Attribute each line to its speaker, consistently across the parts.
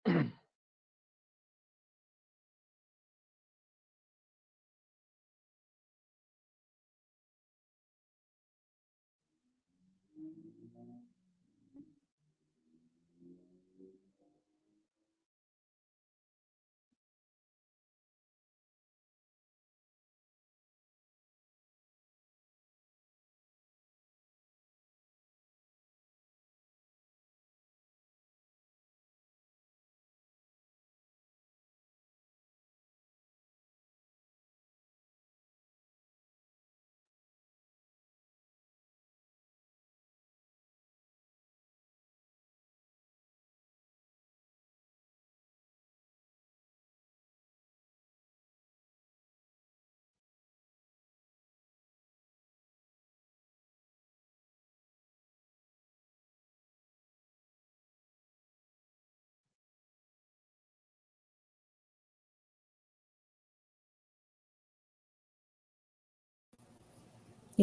Speaker 1: You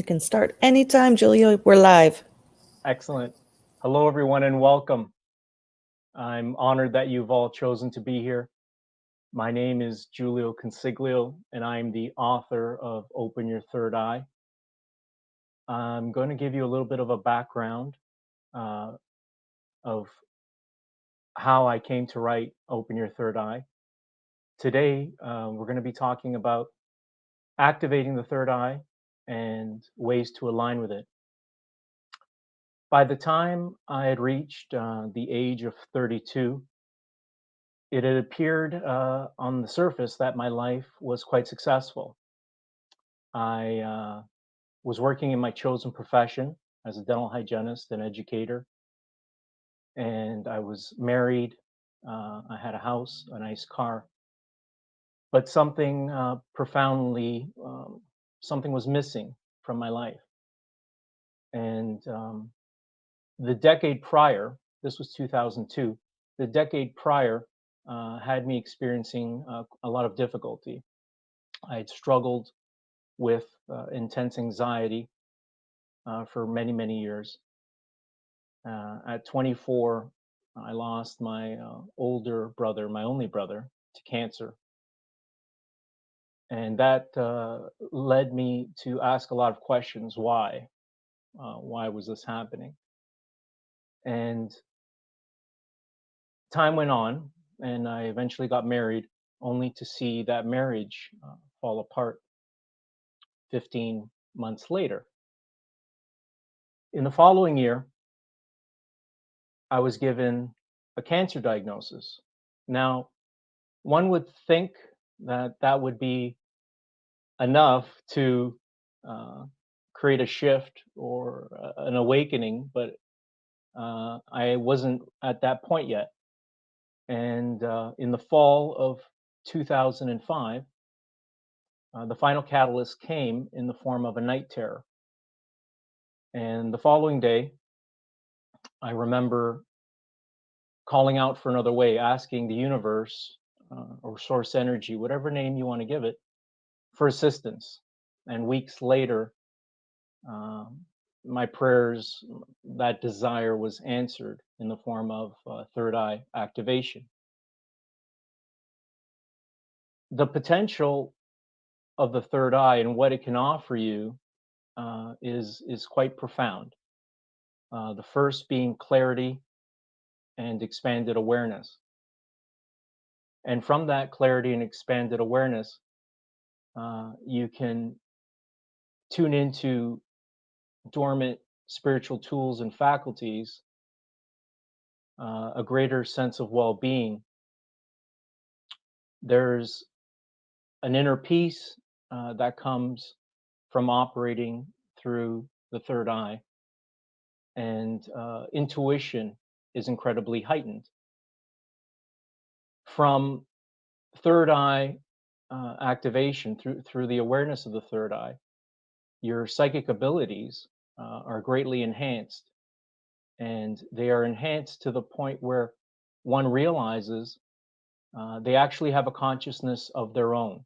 Speaker 1: can start anytime, Jiulio. We're live.
Speaker 2: Excellent. Hello, everyone, and welcome. I'm honored that you've all chosen to be here. My name is Jiulio Consiglio, and I'm the author of Open Your Third Eye. I'm going to give you a little bit of a background of how I came to write Open Your Third Eye. Today, we're going to be talking about activating the third eye and ways to align with it. By the time I had reached the age of 32, it had appeared on the surface that my life was quite successful. I was working in my chosen profession as a dental hygienist and educator, and I was married. I had a house, a nice car, but something profoundly, something was missing from my life. And the decade prior, this was 2002, the decade prior had me experiencing a lot of difficulty. I had struggled with intense anxiety for many, many years. At 24, I lost my older brother, my only brother, to cancer. And that led me to ask a lot of questions. Why? Why was this happening? And time went on, and I eventually got married, only to see that marriage fall apart 15 months later. In the following year, I was given a cancer diagnosis. Now, one would think that that would be enough to create a shift or an awakening, but I wasn't at that point yet. And in the fall of 2005, the final catalyst came in the form of a night terror. And the following day, I remember calling out for another way, asking the universe or source energy, whatever name you want to give it, for assistance. And weeks later, my prayers, that desire was answered in the form of third eye activation. The potential of the third eye and what it can offer you is quite profound. The first being clarity and expanded awareness. And from that clarity and expanded awareness, you can tune into dormant spiritual tools and faculties, a greater sense of well-being. There's an inner peace that comes from operating through the third eye, and intuition is incredibly heightened. From third eye activation through the awareness of the third eye, your psychic abilities are greatly enhanced, and they are enhanced to the point where one realizes they actually have a consciousness of their own,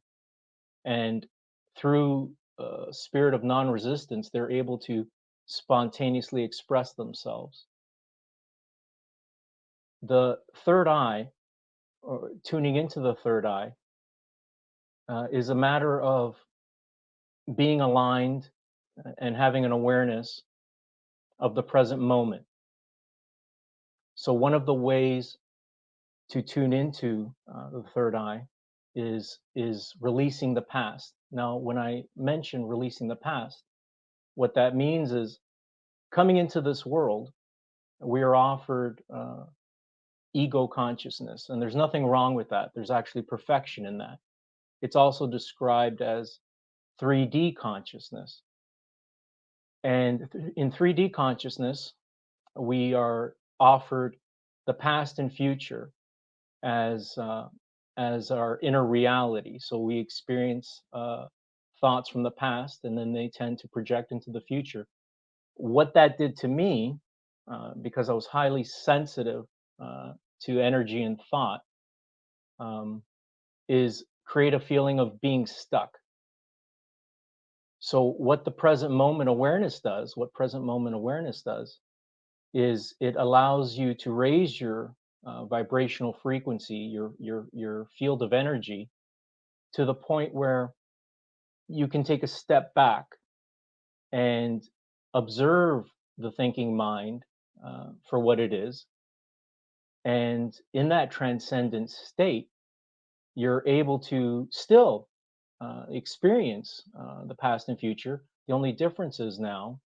Speaker 2: and through spirit of non-resistance, they're able to spontaneously express themselves. The third eye or tuning into the third eye is a matter of being aligned and having an awareness of the present moment. So one of the ways to tune into the third eye is releasing the past. Now, when I mention releasing the past, what that means is coming into this world, we are offered ego consciousness, and there's nothing wrong with that. There's actually perfection in that. It's also described as 3D consciousness. And in 3D consciousness, we are offered the past and future as our inner reality. So we experience thoughts from the past, and then they tend to project into the future. What that did to me, because I was highly sensitive to energy and thought, is create a feeling of being stuck. So what present moment awareness does is it allows you to raise your vibrational frequency, your field of energy, to the point where you can take a step back and observe the thinking mind for what it is. And in that transcendent state, you're able to still experience the past and future. The only difference is now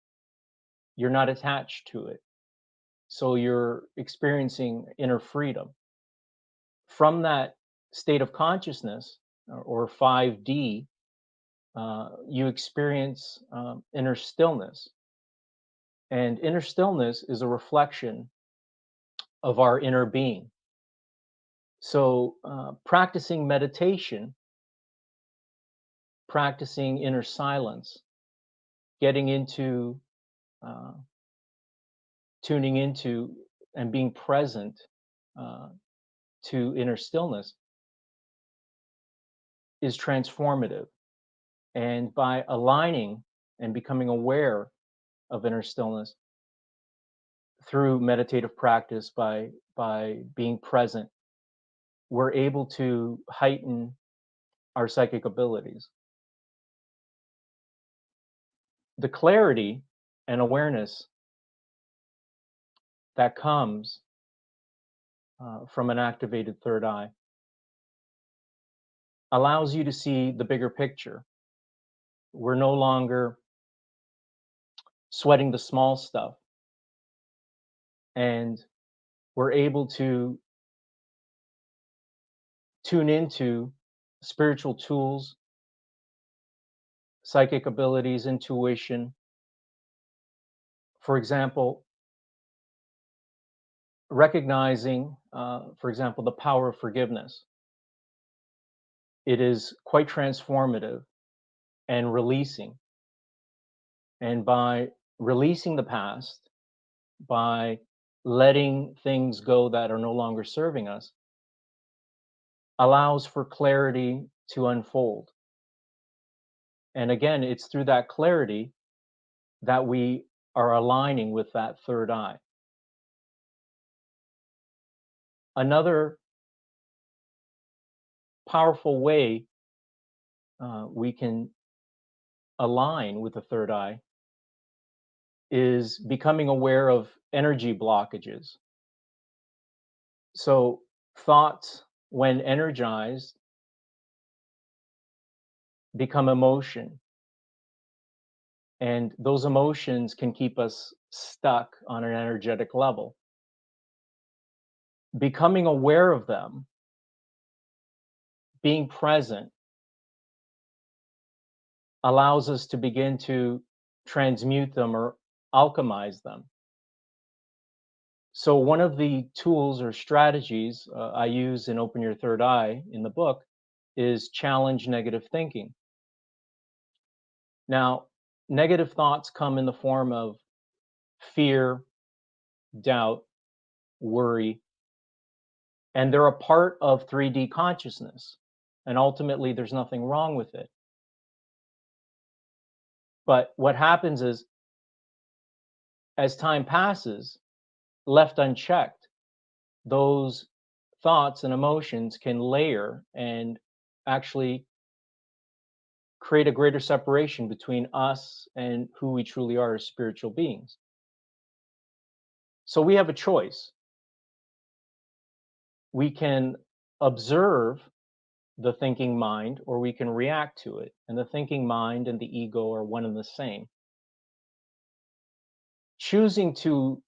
Speaker 2: you're not attached to it. So you're experiencing inner freedom. From that state of consciousness, or 5D, you experience inner stillness. And inner stillness is a reflection of our inner being. So practicing meditation, practicing inner silence, getting into, tuning into and being present to inner stillness is transformative. And by aligning and becoming aware of inner stillness through meditative practice, by being present, we're able to heighten our psychic abilities. The clarity and awareness that comes from an activated third eye allows you to see the bigger picture. We're no longer sweating the small stuff, and we're able to tune into spiritual tools, psychic abilities, intuition. For example, recognizing, for example, the power of forgiveness. It is quite transformative and releasing. And by releasing the past, by letting things go that are no longer serving us, allows for clarity to unfold. And again, it's through that clarity that we are aligning with that third eye. Another powerful way we can align with the third eye is becoming aware of energy blockages. So thoughts, when energized, become emotion. And those emotions can keep us stuck on an energetic level. Becoming aware of them, being present, allows us to begin to transmute them or alchemize them. So one of the tools or strategies I use in Open Your Third Eye in the book is challenge negative thinking. Now, negative thoughts come in the form of fear, doubt, worry, and they're a part of 3D consciousness. And ultimately, there's nothing wrong with it. But what happens is, as time passes, left unchecked, those thoughts and emotions can layer and actually create a greater separation between us and who we truly are as spiritual beings. So we have a choice. We can observe the thinking mind, or we can react to it. And the thinking mind and the ego are one and the same. Choosing to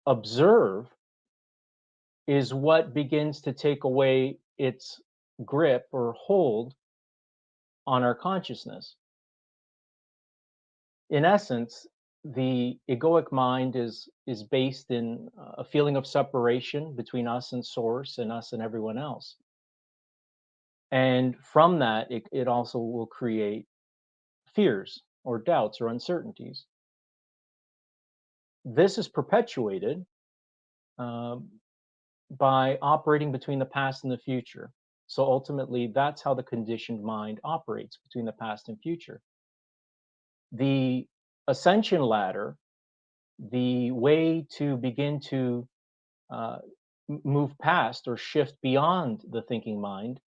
Speaker 2: observe is what begins to take away its grip or hold on our consciousness. In essence, the egoic mind is based in a feeling of separation between us and source and us and everyone else. And from that, it also will create fears or doubts or uncertainties. This is perpetuated by operating between the past and the future. So ultimately, that's how the conditioned mind operates, between the past and future. The ascension ladder, the way to begin to move past or shift beyond the thinking mind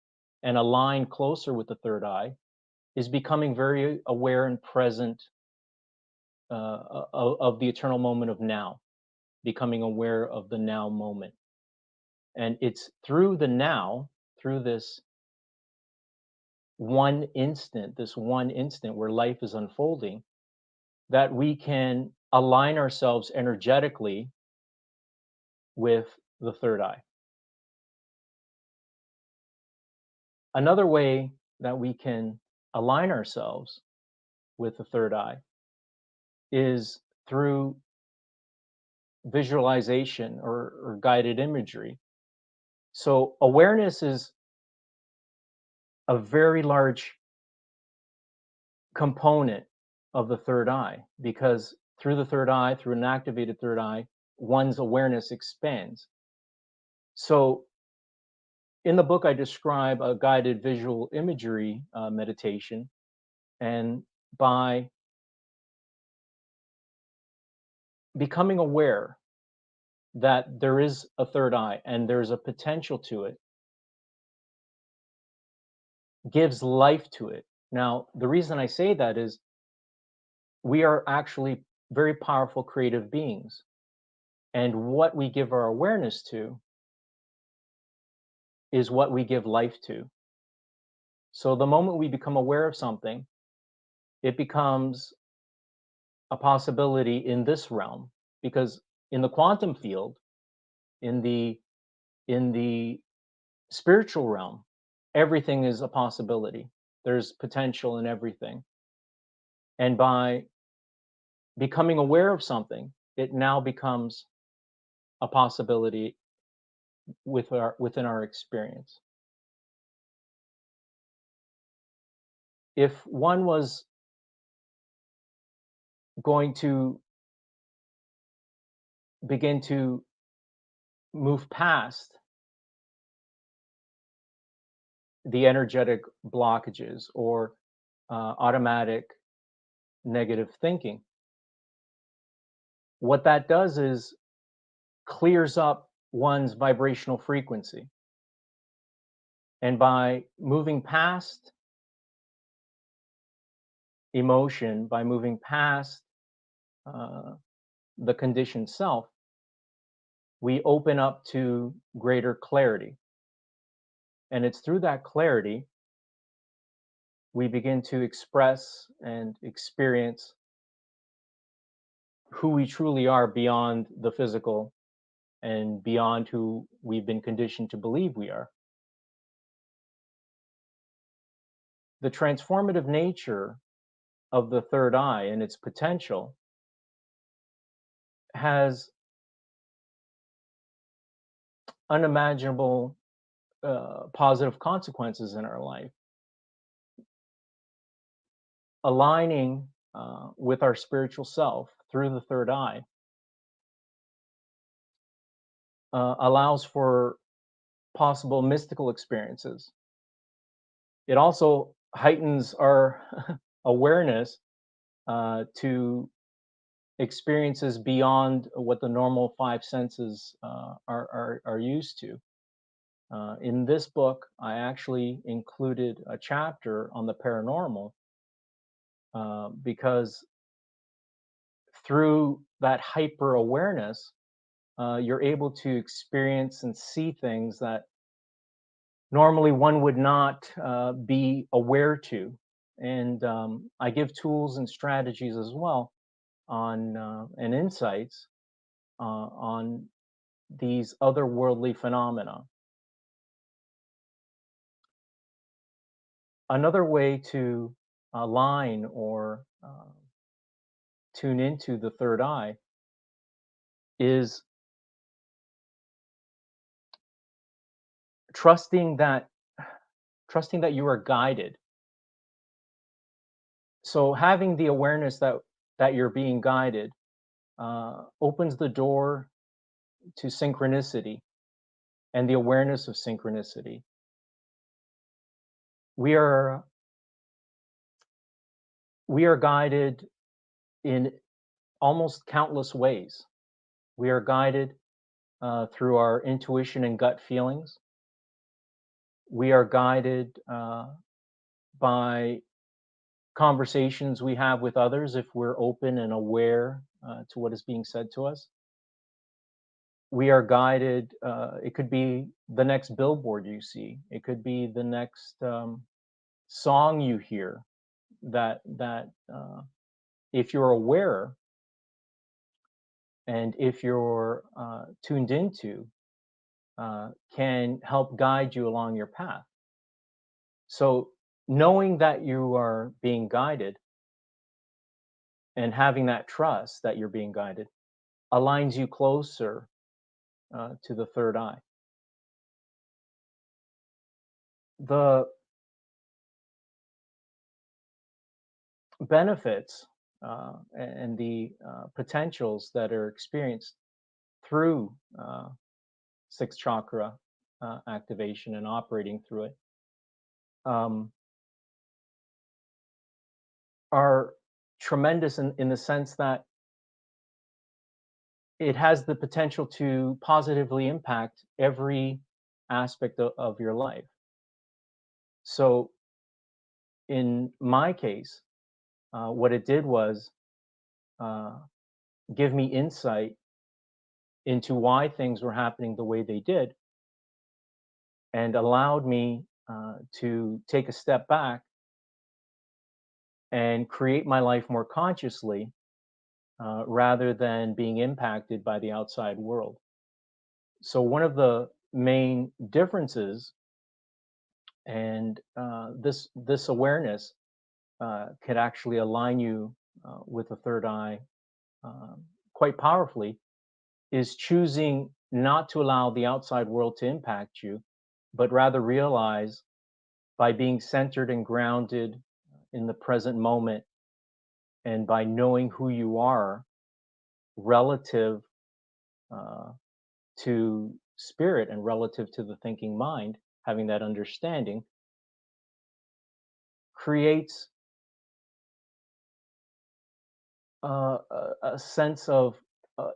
Speaker 2: and align closer with the third eye, is becoming very aware and present of the eternal moment of now, becoming aware of the now moment. And it's through the now, through this one instant where life is unfolding, that we can align ourselves energetically with the third eye. Another way that we can align ourselves with the third eye is through visualization or guided imagery. So awareness is a very large component of the third eye, because through the third eye, through an activated third eye, one's awareness expands. So in the book, I describe a guided visual imagery meditation, and by becoming aware that there is a third eye and there's a potential to it, gives life to it. Now, the reason I say that is we are actually very powerful creative beings, and what we give our awareness to is what we give life to. So the moment we become aware of something, it becomes a possibility in this realm, because in the quantum field, in the spiritual realm, everything is a possibility. There's potential in everything. And by becoming aware of something, it now becomes a possibility within our experience. If one was going to begin to move past the energetic blockages or automatic negative thinking, what that does is clears up one's vibrational frequency. And by moving past emotion, by moving past the conditioned self, we open up to greater clarity. And it's through that clarity we begin to express and experience who we truly are beyond the physical and beyond who we've been conditioned to believe we are. The transformative nature of the third eye and its potential has unimaginable positive consequences in our life. Aligning with our spiritual self through the third eye allows for possible mystical experiences. It also heightens our awareness to experiences beyond what the normal five senses are used to. In this book, I actually included a chapter on the paranormal because through that hyper awareness, you're able to experience and see things that normally one would not be aware to. And I give tools and strategies as well on and insights on these otherworldly phenomena. Another way to align or tune into the third eye is trusting that you are guided. So having the awareness that you're being guided opens the door to synchronicity and the awareness of synchronicity. We are guided in almost countless ways. We are guided through our intuition and gut feelings. We are guided by conversations we have with others if we're open and aware to what is being said to us. We are guided, it could be the next billboard you see, it could be the next song you hear that if you're aware and if you're tuned into, can help guide you along your path. So knowing that you are being guided and having that trust that you're being guided aligns you closer to the third eye. The benefits and the potentials that are experienced through Sixth Chakra activation and operating through it are tremendous in the sense that it has the potential to positively impact every aspect of your life. So in my case, what it did was give me insight into why things were happening the way they did and allowed me to take a step back and create my life more consciously rather than being impacted by the outside world. So one of the main differences, and this awareness could actually align you with the third eye quite powerfully, is choosing not to allow the outside world to impact you, but rather realize by being centered and grounded in the present moment and by knowing who you are relative to spirit and relative to the thinking mind, having that understanding creates a sense of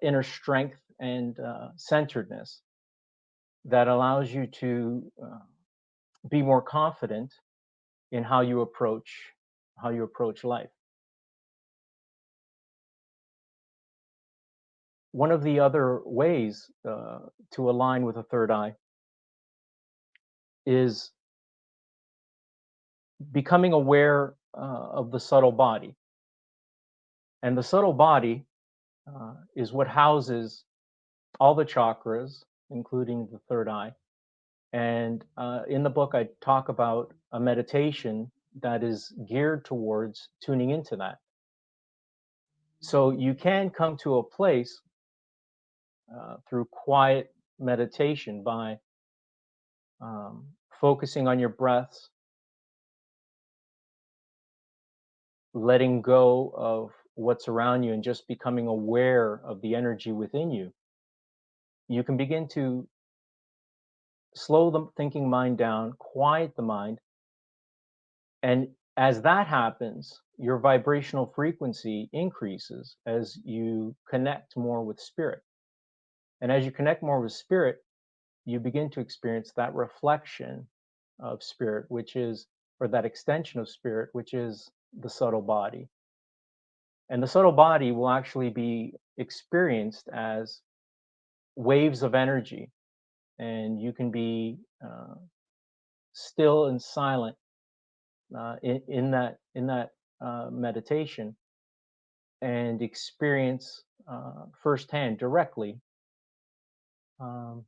Speaker 2: inner strength and centeredness that allows you to be more confident in how you approach life. One of the other ways to align with the third eye is becoming aware of the subtle body. And the subtle body is what houses all the chakras, including the third eye. And in the book, I talk about a meditation that is geared towards tuning into that. So you can come to a place through quiet meditation by focusing on your breaths, letting go of what's around you and just becoming aware of the energy within you. You can begin to slow the thinking mind down, quiet the mind, and as that happens, your vibrational frequency increases as you connect more with spirit. And as you connect more with spirit, you begin to experience that reflection of spirit, which is, or that extension of spirit, which is the subtle body. And the subtle body will actually be experienced as waves of energy, and you can be still and silent in that meditation and experience firsthand, directly, um,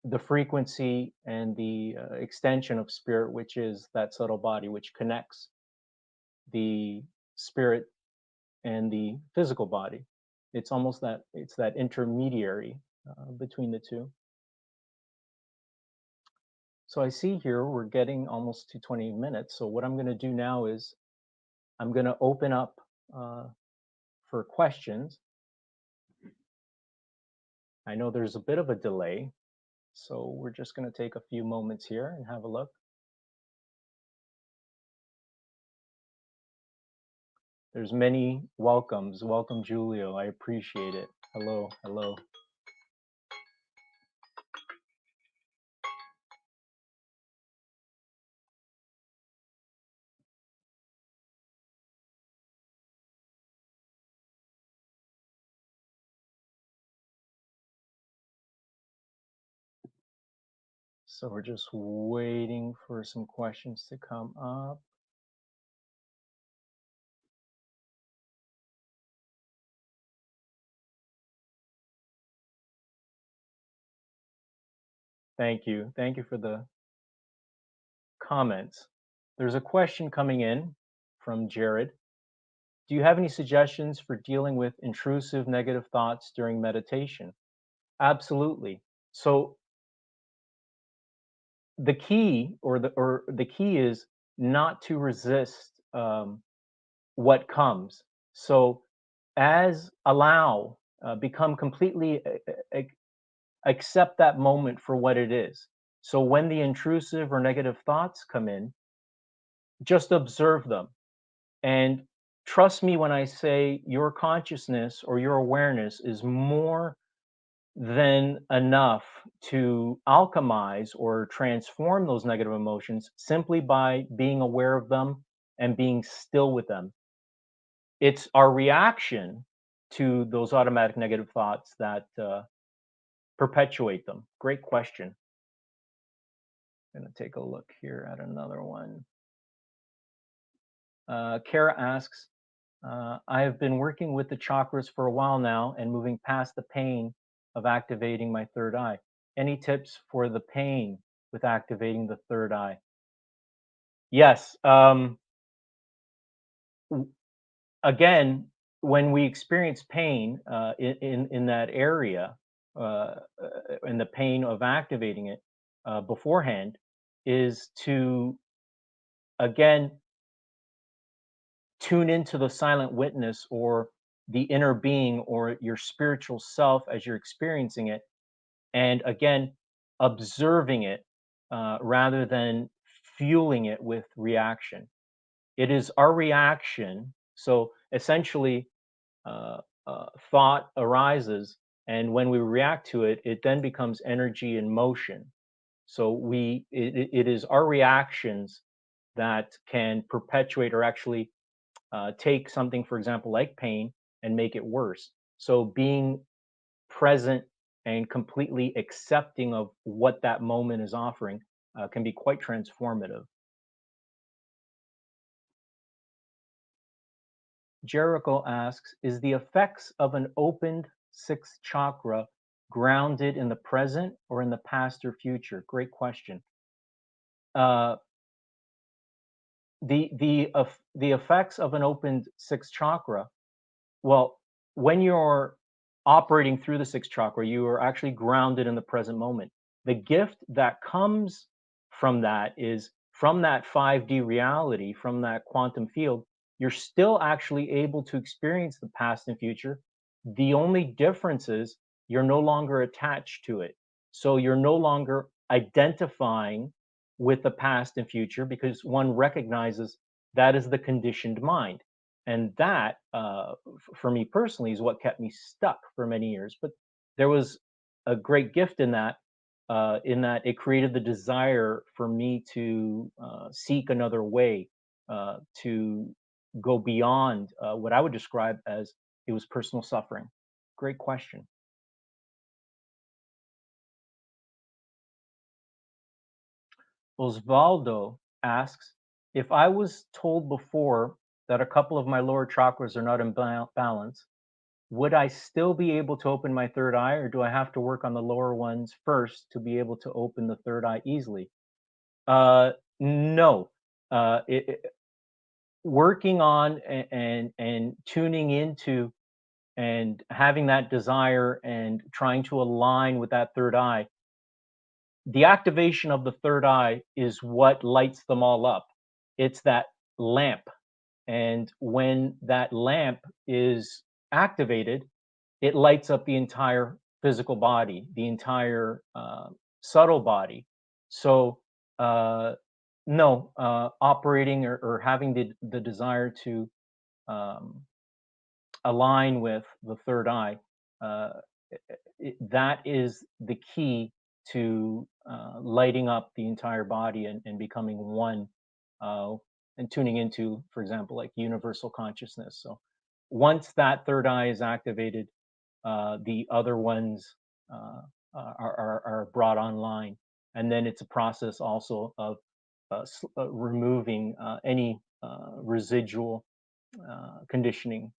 Speaker 2: the frequency and the extension of spirit, which is that subtle body, which connects the spirit and the physical body. It's almost that it's that intermediary between the two. So I see here we're getting almost to 20 minutes. So what I'm going to do now is I'm going to open up for questions. I know there's a bit of a delay, so we're just going to take a few moments here and have a look. There's many welcomes. Welcome, Jiulio. I appreciate it. Hello, hello. So we're just waiting for some questions to come up. Thank you. Thank you for the comments. There's a question coming in from Jared. Do you have any suggestions for dealing with intrusive negative thoughts during meditation? Absolutely. So the key, or the key is not to resist what comes. So become completely accept that moment for what it is. So when the intrusive or negative thoughts come in, just observe them. And trust me when I say your consciousness or your awareness is more than enough to alchemize or transform those negative emotions simply by being aware of them and being still with them. It's our reaction to those automatic negative thoughts that perpetuate them. Great question. I'm going to take a look here at another one. Kara asks, I have been working with the chakras for a while now and moving past the pain of activating my third eye. Any tips for the pain with activating the third eye? Yes. Again, when we experience pain in that area, and the pain of activating it beforehand, is to, again, tune into the silent witness or the inner being or your spiritual self as you're experiencing it, and again observing it rather than fueling it with reaction. It is our reaction. So essentially, thought arises, and when we react to it, it then becomes energy in motion. So it is our reactions that can perpetuate or actually take something, for example, like pain, and make it worse. So being present and completely accepting of what that moment is offering can be quite transformative. Jericho asks, is the effects of an opened sixth chakra grounded in the present or in the past or future? Great question. Uh, the effects of an opened sixth chakra, well, when you're operating through the sixth chakra, you are actually grounded in the present moment. The gift that comes from that is, from that 5D reality, from that quantum field, you're still actually able to experience the past and future. The only difference is you're no longer attached to it. So you're no longer identifying with the past and future, because one recognizes that is the conditioned mind. And that, for me personally, is what kept me stuck for many years. But there was a great gift in that, in that it created the desire for me to seek another way, to go beyond what I would describe as it was personal suffering. Great question. Osvaldo asks, if I was told before that a couple of my lower chakras are not in balance, would I still be able to open my third eye, or do I have to work on the lower ones first to be able to open the third eye easily? No. Working on and tuning into and having that desire and trying to align with that third eye, the activation of the third eye is what lights them all up. It's that lamp. And when that lamp is activated, it lights up the entire physical body, the entire subtle body. So, no, operating or having the desire to um, align with the third eye, uh, that is the key to lighting up the entire body and becoming one, uh, and tuning into, for example, like universal consciousness. So once that third eye is activated, the other ones are brought online. And then it's a process also of removing any residual conditioning.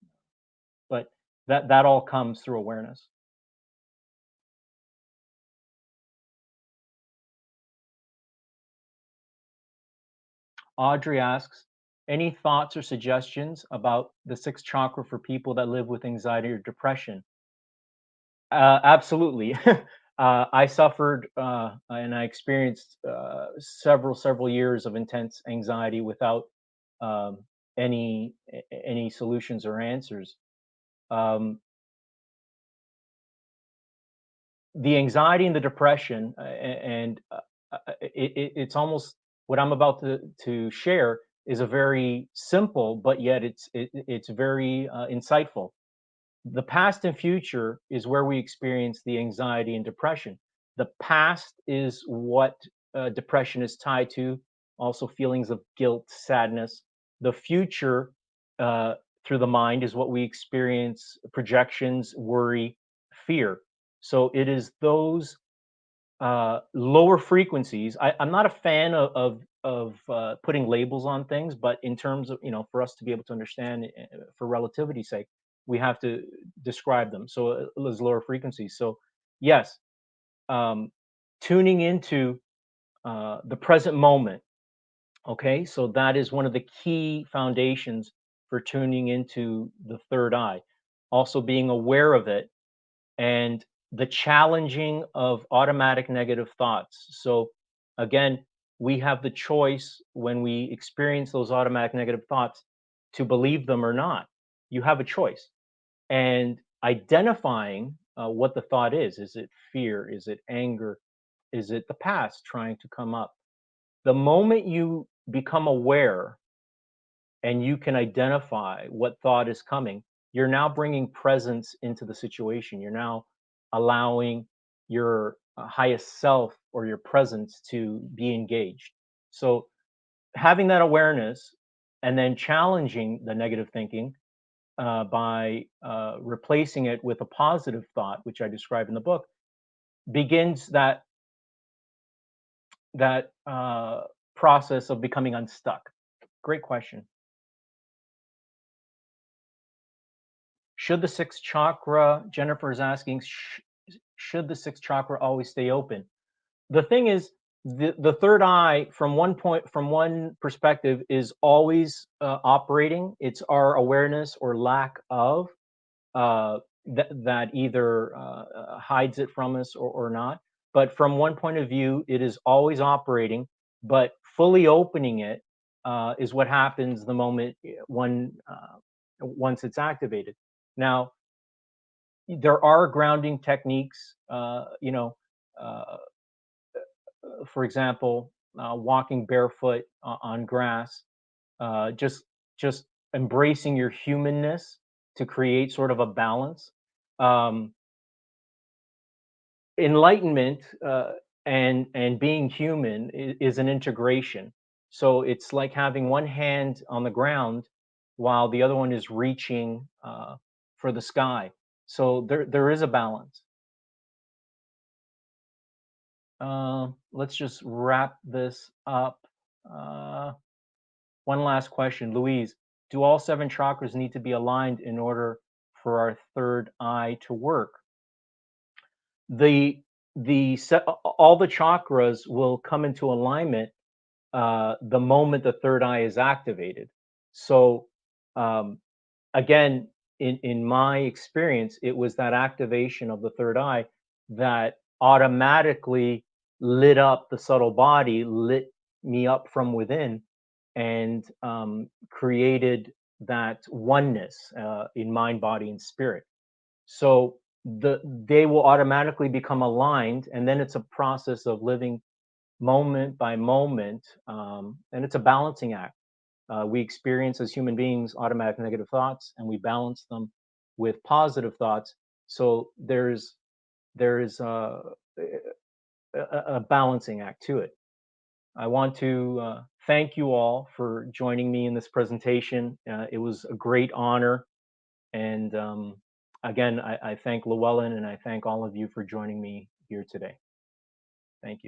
Speaker 2: But that all comes through awareness. Audrey asks, any thoughts or suggestions about the sixth chakra for people that live with anxiety or depression? Absolutely. I suffered and I experienced several years of intense anxiety without um, any solutions or answers. Um, the anxiety and the depression, and it's almost what I'm about to share is a very simple, but yet it's very insightful. The past and future is where we experience the anxiety and depression. The past is what depression is tied to, also feelings of guilt, sadness. The future, uh, through the mind, is what we experience projections, worry, fear. So it is those lower frequencies. I'm not a fan of putting labels on things, but in terms of, for us to be able to understand, for relativity's sake, we have to describe them. So those lower frequencies. So yes, um, tuning into the present moment. Okay, so that is one of the key foundations for tuning into the third eye. Also being aware of it and the challenging of automatic negative thoughts. So, again, we have the choice when we experience those automatic negative thoughts to believe them or not. You have a choice. And identifying what the thought is. Is it fear? Is it anger? Is it the past trying to come up? The moment you become aware and you can identify what thought is coming, you're now bringing presence into the situation. You're now allowing your highest self or your presence to be engaged. So, having that awareness and then challenging the negative thinking by replacing it with a positive thought, which I describe in the book, begins that process of becoming unstuck. Great question. Should the sixth chakra, Jennifer is asking, should the sixth chakra always stay open? The thing is, the third eye, from one perspective, is always operating. It's our awareness or lack of that either hides it from us or not. But from one point of view, it is always operating. But fully opening it is what happens the moment once it's activated. Now, there are grounding techniques. Uh, for example, walking barefoot on grass, just embracing your humanness to create sort of a balance. Um, Enlightenment. and being human is an integration. So it's like having one hand on the ground while the other one is reaching for the sky. So there is a balance. Let's just wrap this up. Uh, One last question, Louise. Do all 7 chakras need to be aligned in order for our third eye to work? The all the chakras will come into alignment the moment the third eye is activated. So um, again, in my experience, it was that activation of the third eye that automatically lit up the subtle body, lit me up from within, and created that oneness in mind, body, and spirit. So they will automatically become aligned, and then it's a process of living moment by moment, and it's a balancing act. We experience as human beings automatic negative thoughts, and we balance them with positive thoughts. So there's a balancing act to it. I want to thank you all for joining me in this presentation. It was a great honor, and again, I thank Llewellyn and I thank all of you for joining me here today. Thank you.